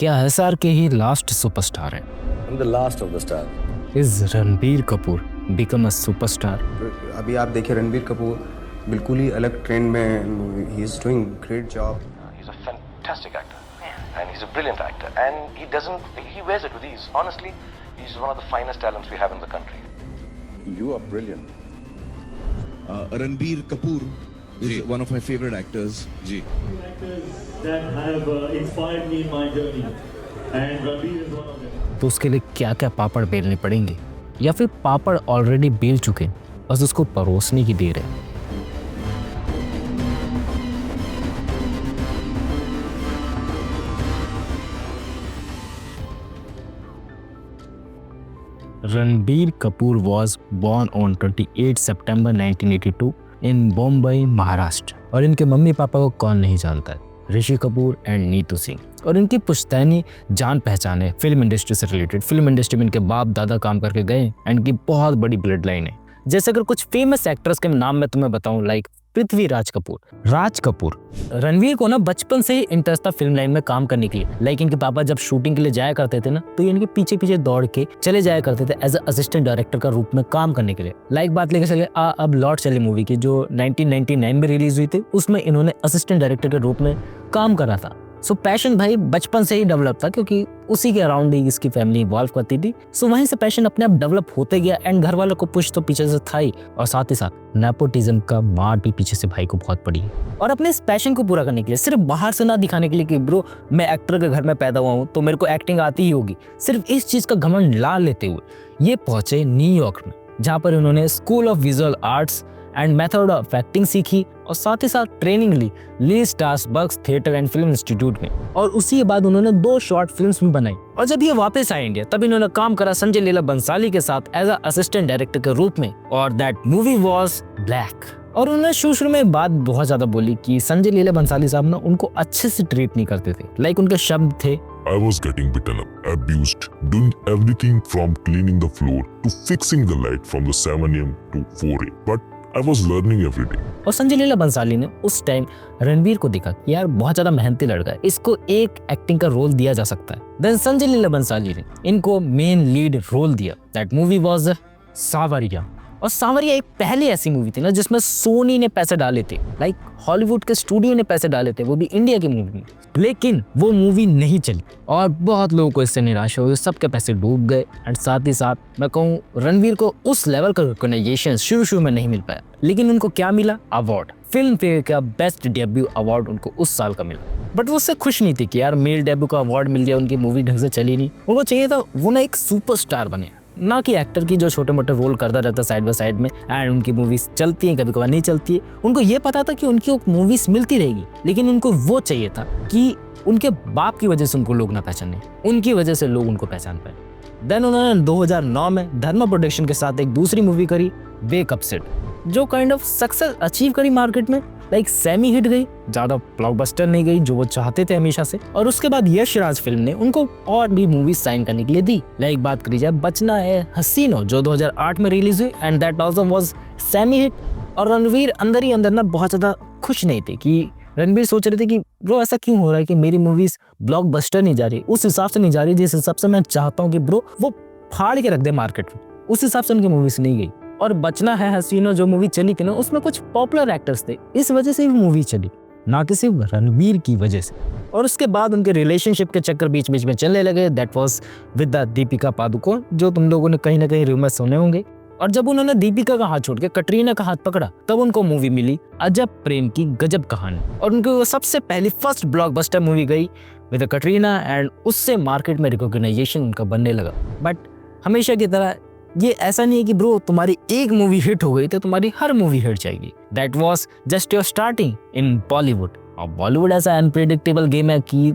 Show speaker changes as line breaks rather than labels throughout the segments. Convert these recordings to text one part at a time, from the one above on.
क्या एसआर के ही last superstar हैं?
I'm the last of the star.
Is Ranbir Kapoor become a superstar?
अभी आप देखिए रणबीर कपूर बिल्कुल ही अलग ट्रेंड में, he is doing great job.
He's a fantastic actor, and he's a brilliant actor, and he wears it with ease. Honestly, he's one of the finest talents we have in the country.
You are brilliant.
Ranbir Kapoor is one of my favorite actors. Ji.
Actors that have inspired me in my journey, and Ranbir is one of them.
तो उसके लिए क्या क्या पापड़ बेलने पड़ेंगे, या फिर पापड़ already bell चुके हैं, बस उसको परोसने की देर है? Ranbir Kapoor was born on 28 September 1982 in Bombay, Maharashtra. और इनके मम्मी पापा को कौन नहीं जानता है, ऋषि कपूर एंड नीतू सिंह। और इनकी पुश्तैनी जान पहचान है फिल्म इंडस्ट्री से रिलेटेड। फिल्म इंडस्ट्री में इनके बाप दादा काम करके गए एंड इनकी बहुत बड़ी ब्लड लाइन है। जैसे अगर कुछ फेमस एक्टर्स के नाम मैं तुम्हें बताऊं, लाइक पृथ्वीराज कपूर, राज कपूर। रणवीर को ना बचपन से ही इंटरेस्ट था फिल्म लाइन में काम करने के लिए। लाइक इनके पापा जब शूटिंग के लिए जाया करते थे ना, तो ये इनके पीछे पीछे दौड़ के चले जाया करते थे एज असिस्टेंट डायरेक्टर का रूप में काम करने के लिए। लाइक बात लेके चले अब लौट चले मूवी की, जो 1999 में रिलीज हुई थी, उसमें इन्होंने असिस्टेंट डायरेक्टर के रूप में काम करा था। सो पैशन भाई बचपन से ही डेवलप था, क्योंकि उसी के अराउंड ही इसकी फैमिली इन्वॉल्व करती थी। सो वहीं से पैशन अपने आप डेवलप होते गया एंड घर वालों को पुश तो पीछे से था ही, और साथ ही साथ नेपोटिज्म का मार भी पीछे से भाई को बहुत पड़ी है। और अपने इस पैशन को पूरा करने के लिए, सिर्फ बाहर से ना दिखाने के लिए कि ब्रो मैं एक्टर के घर में पैदा हुआ हूँ तो मेरे को एक्टिंग आती ही होगी, सिर्फ इस चीज का घमंड ला लेते हुए ये पहुंचे न्यूयॉर्क में, जहाँ पर इन्होंने school of visual arts and method of acting सीखी और साथ ही साथ ट्रेनिंग ली Lee Strasberg theatre and film institute में। और उसी के बाद उन्होंने 2 शॉर्ट फिल्म्स भी बनाई। और जब ये वापस आए इंडिया, तब इन्होंने काम करा संजय लीला बंसाली के साथ एज अ असिस्टेंट डायरेक्टर के रूप में, और दैट मूवी वाज ब्लैक। और उन्होंने शुरू में बात बहुत ज्यादा बोली कि संजय लीला बंसाली साहब ना उनको अच्छे से ट्रीट नहीं करते थे। लाइक उनके शब्द थे,
I was getting beaten up, abused, doing everything from cleaning the floor to fixing the light from the 7 AM to 4 AM. But I was learning every day.
और संजय लीला बंसाली ने उस टाइम रणवीर को देखा कि यार बहुत ज्यादा मेहनती लड़का है, इसको एक एक्टिंग का रोल दिया जा सकता है। देन संजय लीला बंसाली ने इनको मेन लीड रोल दिया। दैट मूवी वाज सावरिया। और सावरिया एक पहली ऐसी मूवी थी ना जिसमें सोनी ने पैसे डाले थे, लाइक हॉलीवुड के स्टूडियो ने पैसे डाले थे, वो भी इंडिया की मूवी में। लेकिन वो मूवी नहीं चली और बहुत लोगों को इससे निराशा हुई, सबके पैसे डूब गए। एंड साथ ही साथ मैं कहूँ रणवीर को उस लेवल का रिकॉग्निशन शुरू में नहीं मिल पाया। लेकिन उनको क्या मिला? अवार्ड, फिल्म फेयर का बेस्ट डेब्यू अवार्ड उनको उस साल का मिला। बट वो उससे खुश नहीं थी कि यार मेल डेब्यू का अवार्ड मिल गया, उनकी मूवी ढंग से चली नहीं। उनको चाहिए था वो ना एक सुपरस्टार बने, ना कि एक्टर की जो छोटे मोटे रोल करता रहता साइड बाय साइड में एंड उनकी मूवीज चलती हैं, कभी कभार नहीं चलती है। उनको ये पता था कि उनकी मूवीज मिलती रहेगी, लेकिन उनको वो चाहिए था कि उनके बाप की वजह से उनको लोग ना पहचाने, उनकी वजह से लोग उनको पहचान पाए। देन उन्होंने 2009 में धर्मा प्रोडक्शन के साथ एक दूसरी मूवी करी, वेक अप सिड, जो काइंड ऑफ सक्सेस अचीव करी मार्केट में, लाइक सेमी हिट गई, ज्यादा ब्लॉकबस्टर नहीं गई जो वो चाहते थे हमेशा से। और उसके बाद यश राज फिल्म ने उनको और भी मूवीज साइन करने के लिए दी। लाइक बात करी जाए बचना है हसीनो, जो 2008 में रिलीज हुई and that also was semi hit. और रणवीर अंदर ही अंदर ना बहुत ज्यादा खुश नहीं थे कि रणवीर सोच रहे थे कि ब्रो ऐसा क्यों हो रहा है कि मेरी मूवीज ब्लॉकबस्टर नहीं जा रही, उस हिसाब से नहीं जा रही जिस हिसाब से मैं चाहता हूँ कि ब्रो वो फाड़ के रख दे मार्केट में, उस हिसाब से उनकी मूवीज नहीं गई। और बचना है हसीनो जो मूवी चली थी ना, उसमें कुछ पॉपुलर एक्टर्स थे, इस वजह से भी मूवी चली, ना कि सिर्फ रणवीर की वजह से। और उसके बाद उनके रिलेशनशिप के चक्कर बीच बीच में चलने लगे। That was with the Deepika Padukone, जो तुम लोगों ने कहीं ना कहीं रूमर सुने होंगे। और जब उन्होंने दीपिका का हाथ छोड़ के कटरीना का हाथ पकड़ा, तब उनको मूवी मिली अजब प्रेम की गजब कहानी। और उनकी वो सबसे पहली फर्स्ट ब्लॉकबस्टर मूवी गई विद कटरीना एंड उससे मार्केट में रिकॉग्नाइजेशन उनका बनने लगा। बट हमेशा की तरह ये ऐसा नहीं है कि ब्रो तुम्हारी एक मूवी हिट हो गई तो तुम्हारी हर मूवी हिट जाएगी। That was just your starting in Bollywood. और बॉलीवुड ऐसा अनप्रेडिक्टेबल गेम है कि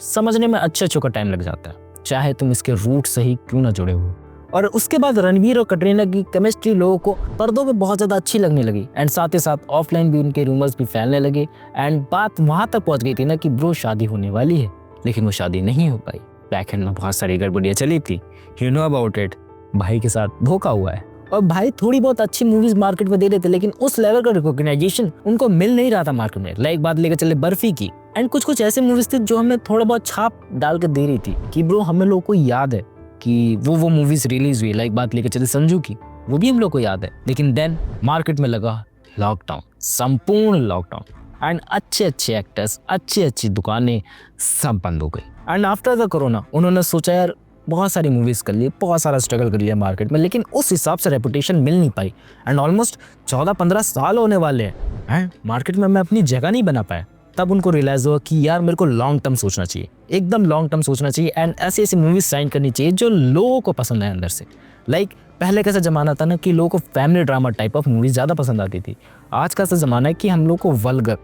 समझने में अच्छे का टाइम लग जाता है, चाहे तुम इसके रूट से ही क्यों ना जुड़े हो। और उसके बाद रणवीर और कटरीना की केमिस्ट्री लोगों को पर्दों पे बहुत ज़्यादा अच्छी लगने लगी एंड साथ ही साथ ऑफलाइन भी उनके रूमर्स भी फैलने लगे एंड बात वहाँ तक पहुँच गई थी ना कि ब्रो शादी होने वाली है, लेकिन वो शादी नहीं हो पाई। बैक एंड में बहुत सारी गड़बड़ियाँ चली थी, यू नो अबाउट इट। भाई के साथ धोखा हुआ है और भाई थोड़ी बहुत अच्छी मूवीज मार्केट में दे रहे थे, लेकिन उस लेवल का रिकॉग्नाइजेशन उनको मिल नहीं रहा था मार्केट में। लाइक बात लेकर चले बर्फी की, एंड कुछ कुछ ऐसे मूवीज थी जो हमें थोड़ा बहुत छाप डाल के दे रही थी कि ब्रो हमें लोगों को याद है कि वो मूवीज रिलीज हुई। लाइक बात लेके चले संजू की, वो भी हम लोग को याद है। लेकिन देन मार्केट में लगा लॉकडाउन, संपूर्ण लॉकडाउन, एंड अच्छे अच्छे एक्टर्स, अच्छी अच्छी दुकानें सब बंद हो गई। एंड आफ्टर द कोरोना उन्होंने सोचा यार बहुत सारी मूवीज़ कर लिए, बहुत सारा स्ट्रगल कर लिया मार्केट में, लेकिन उस हिसाब से रेपुटेशन मिल नहीं पाई। एंड ऑलमोस्ट 14-15 साल होने वाले हैं मार्केट में, मैं अपनी जगह नहीं बना पाया। तब उनको रियलाइज़ हुआ कि यार मेरे को लॉन्ग टर्म सोचना चाहिए, एकदम लॉन्ग टर्म सोचना चाहिए, एंड ऐसी ऐसी मूवीज़ साइन करनी चाहिए जो लोगों को पसंद है अंदर से। लाइक पहले कैसा ज़माना था ना कि लोगों को family drama type of movies ज़्यादा पसंद आती थी। आज का ऐसा ज़माना है कि हम लोग को वल्गर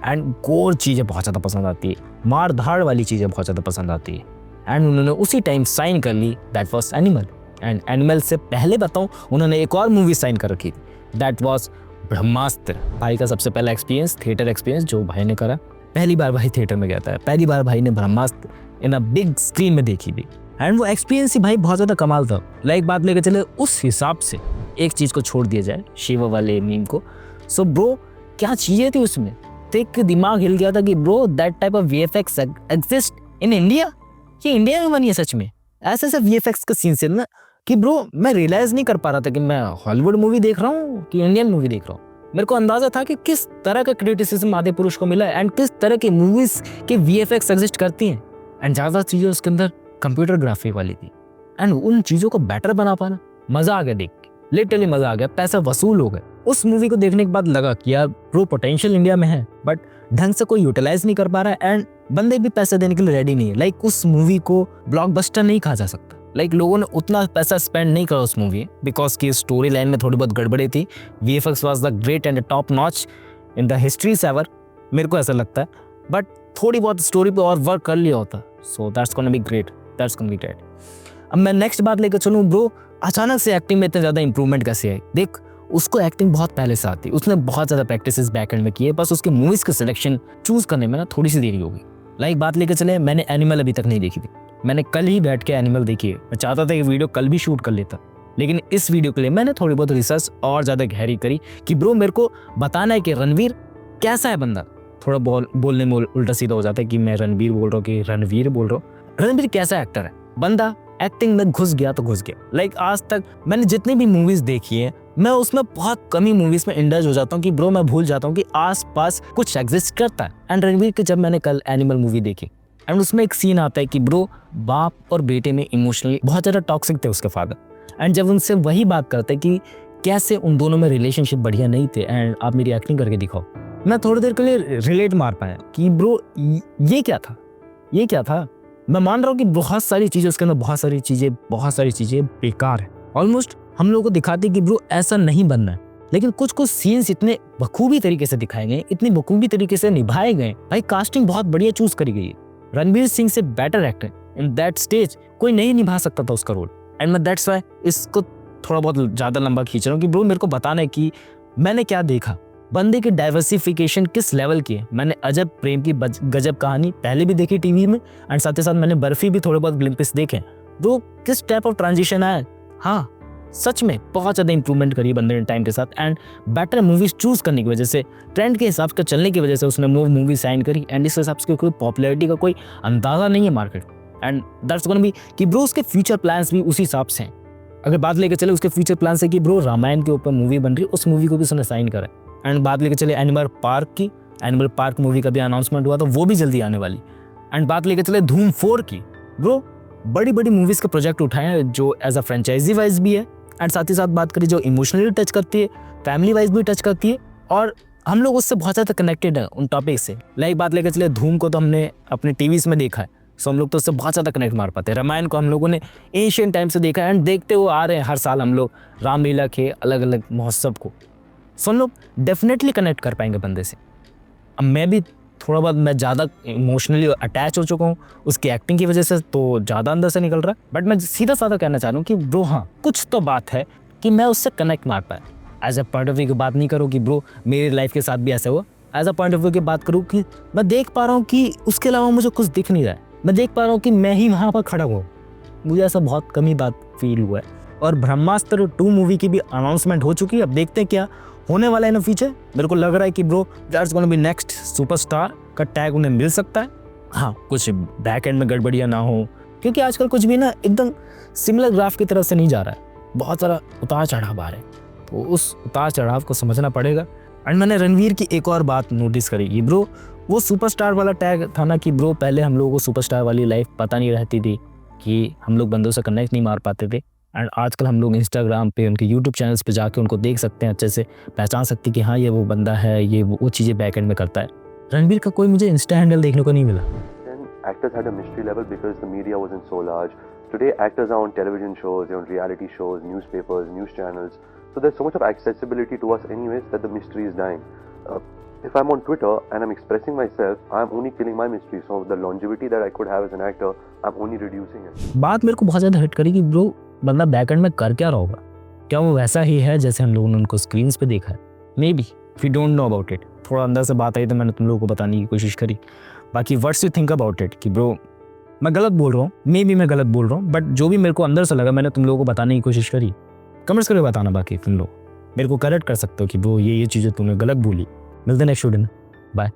एंड गोर चीज़ें बहुत ज़्यादा पसंद आती है, मार धाड़ वाली चीज़ें बहुत ज़्यादा पसंद आती है। एंड उन्होंने उसी टाइम साइन कर ली, that was Animal. And Animal से पहले बताऊँ उन्होंने एक और मूवी साइन कर रखी थी, दैट वॉज ब्रह्मास्त्र। भाई का सबसे पहला एक्सपीरियंस, थिएटर एक्सपीरियंस जो भाई ने करा, पहली बार भाई थिएटर में गया था, पहली बार भाई ने ब्रह्मास्त्र इन अ बिग स्क्रीन में देखी थी। एंड वो एक्सपीरियंस ही भाई बहुत ज़्यादा कमाल था। लाइक बात लेकर चले उस हिसाब से एक चीज़ को छोड़ दिया जाए, शिवा वाले मीम को। सो ब्रो क्या चीज़ें थी उसमें, देख के दिमाग हिल गया था कि bro that type of VFX exist in India. ये इंडिया में बनी है सच में। ऐसे ऐसे VFX का सीन से ना कि ब्रो मैं रियलाइज़ नहीं कर पा रहा था कि मैं हॉलीवुड मूवी देख रहा हूँ कि इंडियन मूवी देख रहा हूँ। मेरे को अंदाज़ा था कि किस तरह का क्रिटिसिज्म आदि पुरुष को मिला है एंड किस तरह की मूवीज़ के VFX एग्जिस्ट करती हैं। एंड ज़्यादा चीज़ें उसके अंदर कंप्यूटर ग्राफिक वाली थी। एंड उन चीज़ों को बेटर बना पाना, मज़ा आ गया देख के, लिटरली मज़ा आ गया, पैसा वसूल हो गया। उस मूवी को देखने के बाद लगा कि यार ब्रो पोटेंशियल इंडिया में है, बट ढंग से कोई यूटिलाइज नहीं कर पा रहा है एंड बंदे भी पैसे देने के लिए रेडी नहीं है। लाइक उस मूवी को ब्लॉकबस्टर नहीं कहा जा सकता। लाइक लोगों ने उतना पैसा स्पेंड नहीं करा उस मूवी बिकॉज की स्टोरी लाइन में थोड़ी बहुत गड़बड़ी थी। VFX was the great and top notch in the histories ever, मेरे को ऐसा लगता है, बट थोड़ी बहुत स्टोरी पे और वर्क कर लिया होता। So that's gonna be great, that's gonna be great. अब मैं नेक्स्ट बात लेकर चलूँ ब्रो, अचानक से एक्टिंग में इतना ज़्यादा इंप्रूवमेंट कैसे है। देख उसको एक्टिंग बहुत पहले से आती, उसने बहुत ज़्यादा प्रैक्टिसेस बैक एंड में किए, बस उसके मूवीज़ का सिलेक्शन चूज़ करने में ना थोड़ी सी देरी हो गई। लाइक बात लेकर चले, मैंने एनिमल अभी तक नहीं देखी थी, मैंने कल ही बैठ के एनिमल देखी है। मैं चाहता था कि वीडियो कल भी शूट कर लेता, लेकिन इस वीडियो के लिए मैंने थोड़ी बहुत रिसर्च और ज़्यादा गहरी करी कि ब्रो मेरे को बताना है कि रणवीर कैसा है बंदा। थोड़ा बोलने में उल्टा सीधा हो जाता है कि मैं रणवीर बोल रहा हूँ कि रणवीर बोल रहा हूँ। रणवीर कैसा एक्टर है, बंदा एक्टिंग में घुस गया तो घुस गया। लाइक आज तक मैंने जितनी भी मूवीज़ देखी है, मैं उसमें बहुत कम ही मूवीज़ में इंडल्ज हो जाता हूँ कि ब्रो मैं भूल जाता हूँ कि आस पास कुछ एग्जिस्ट करता है। एंड रणवीर की जब मैंने कल एनिमल मूवी देखी एंड उसमें एक सीन आता है कि ब्रो बाप और बेटे में इमोशनली बहुत ज़्यादा टॉक्सिक थे उसके फादर, एंड जब उनसे वही बात करते कि कैसे उन दोनों में रिलेशनशिप बढ़िया नहीं थे एंड आप मेरी एक्टिंग करके दिखाओ, मैं थोड़ी देर के लिए रिलेट मार पाया कि ब्रो ये क्या था, ये क्या था। मैं मान रहा हूँ कि बहुत सारी चीज़ें उसके अंदर, बहुत सारी चीज़ें बेकार है। ऑलमोस्ट हम लोगों को दिखाते कि ब्रो ऐसा नहीं बनना है, लेकिन कुछ कुछ सीन्स इतने बखूबी तरीके से दिखाए गए, इतनी बखूबी तरीके से निभाए गए। भाई कास्टिंग बहुत बढ़िया चूज करी गई है। रणवीर सिंह से better actor in that stage कोई नहीं निभा सकता था उसका रोल। एंड मैं दैट्स वाई इसको थोड़ा बहुत ज़्यादा लंबा खींच रहा हूँ कि ब्रो मेरे को बताना है कि मैंने क्या देखा, बंदे की डाइवर्सिफिकेशन किस लेवल की है। मैंने अजब प्रेम की गजब कहानी पहले भी देखी टीवी में, एंड साथ ही साथ मैंने बर्फी भी थोड़े बहुत ग्लिम्पिस देखे। ब्रो किस टाइप ऑफ ट्रांजिशन आया, हाँ सच में बहुत ज़्यादा इंप्रूवमेंट करी बंदे ने टाइम के साथ। एंड बेटर मूवीज चूज करने की वजह से, ट्रेंड के हिसाब से चलने की वजह से उसने मूवी साइन करी। एंड इस हिसाब से कोई पॉपुलैरिटी का कोई अंदाज़ा नहीं है market. And that's gonna be कि ब्रो उसके फ्यूचर प्लान्स भी उसी हिसाब से हैं। अगर बात लेकर चले उसके फ्यूचर प्लान से कि ब्रो रामायण के ऊपर मूवी बन रही है, उस मूवी को भी उसने साइन करा। एंड बात लेकर चले एनिमल पार्क की, एनिमल पार्क मूवी का भी अनाउंसमेंट हुआ तो वो भी जल्दी आने वाली। एंड बात लेकर चले धूम 4 की, ब्रो बड़ी बड़ी मूवीज़ के प्रोजेक्ट उठाए हैं जो एज अ फ्रेंचाइजी वाइज भी है, एंड साथ ही साथ बात करें जो इमोशनली टच करती है, फैमिली वाइज भी टच करती है, और हम लोग उससे बहुत ज़्यादा कनेक्टेड हैं उन टॉपिक से। लाइक बात लेकर चले धूम को तो हमने अपने टीवीज़ में देखा है, सो हम लोग तो उससे बहुत ज़्यादा कनेक्ट मार पाते हैं। रामायण को हम लोगों ने एशियन टाइम से देखा है एंड देखते हुए आ रहे हैं हर साल हम लोग रामलीला के अलग अलग महोत्सव को। सो हम लोग डेफिनेटली कनेक्ट कर पाएंगे बंदे से। अब मैं भी थोड़ा बहुत मैं ज़्यादा इमोशनली अटैच हो चुका हूँ उसकी एक्टिंग की वजह से, तो ज़्यादा अंदर से निकल रहा है। बट मैं सीधा साधा कहना चाह रहा हूँ कि ब्रो हाँ कुछ तो बात है कि मैं उससे कनेक्ट मार पाया। As a point of view की बात नहीं करूँ कि ब्रो मेरी लाइफ के साथ भी ऐसा हुआ, as a point of view की बात करूँ कि मैं देख पा रहा हूँ कि उसके अलावा मुझे कुछ दिख नहीं रहा है। मैं देख पा रहा हूँ कि मैं ही वहाँ पर खड़ा हूँ। मुझे ऐसा बहुत कम ही बात फील हुआ है। और ब्रह्मास्त्र 2 मूवी की भी अनाउंसमेंट हो चुकी है, अब देखते हैं क्या होने वाला है ना फ्यूचर। मेरे को लग रहा है कि bro that's gonna be next superstar का टैग उन्हें मिल सकता है। हाँ, कुछ बैक एंड में गड़बड़ियाँ ना हो, क्योंकि आजकल कुछ भी ना एकदम सिमिलर ग्राफ की तरफ से नहीं जा रहा है, बहुत सारा उतार चढ़ाव आ रहा है, तो उस उतार चढ़ाव को समझना पड़ेगा। एंड मैंने रणवीर की एक और बात नोटिस करी कि ब्रो वो सुपरस्टार वाला टैग था ना, कि ब्रो पहले हम लोगों को सुपरस्टार वाली लाइफ पता नहीं रहती थी, कि हम लोग बंदों से कनेक्ट नहीं मार पाते थे। एंड आजकल हम लोग इंस्टाग्राम पे, उनके यूट्यूब चैनल्स पे जाके उनको देख सकते हैं, अच्छे से पहचान सकते हैं कि हाँ ये वो बंदा है, ये वो चीज़ें बैक एंड में करता है। रणवीर का कोई मुझे इंस्टा हैंडल देखने को नहीं मिला।
Then actors had a mystery level because the media wasn't so large. Today actors are on television shows, they're on reality shows, newspapers, news channels. So there's so much of accessibility to us anyways that the mystery is dying. If I'm on Twitter and I'm expressing myself, I'm only killing my mystery. So the longevity that I could have as an actor, I'm only reducing it.
बात मेरे को बहुत ज़्यादा hit करी कि bro बंदा back and में कर क्या रहा होगा, क्या वो वैसा ही है जैसे हम लोगों ने उनको स्क्रीन्स पे देखा है। Maybe we don't know about it, थोड़ा अंदर से बात आई तो मैंने तुम लोगों को बताने की कोशिश करी। बाकी what's you think about it कि ब्रो मैं गलत बोल रहा हूँ, मे बी मैं गलत बोल रहा हूँ, बट जो भी मेरे को अंदर से लगा मैंने तुम लोगों को बताने की कोशिश करी। कमेंट्स करके बताना, बाकी तुम लोग मेरे को करेक्ट कर सकते हो कि ब्रो ये चीज़ें तुमने गलत बोली। मिलते नेक्स्ट वीडियो में, बाय।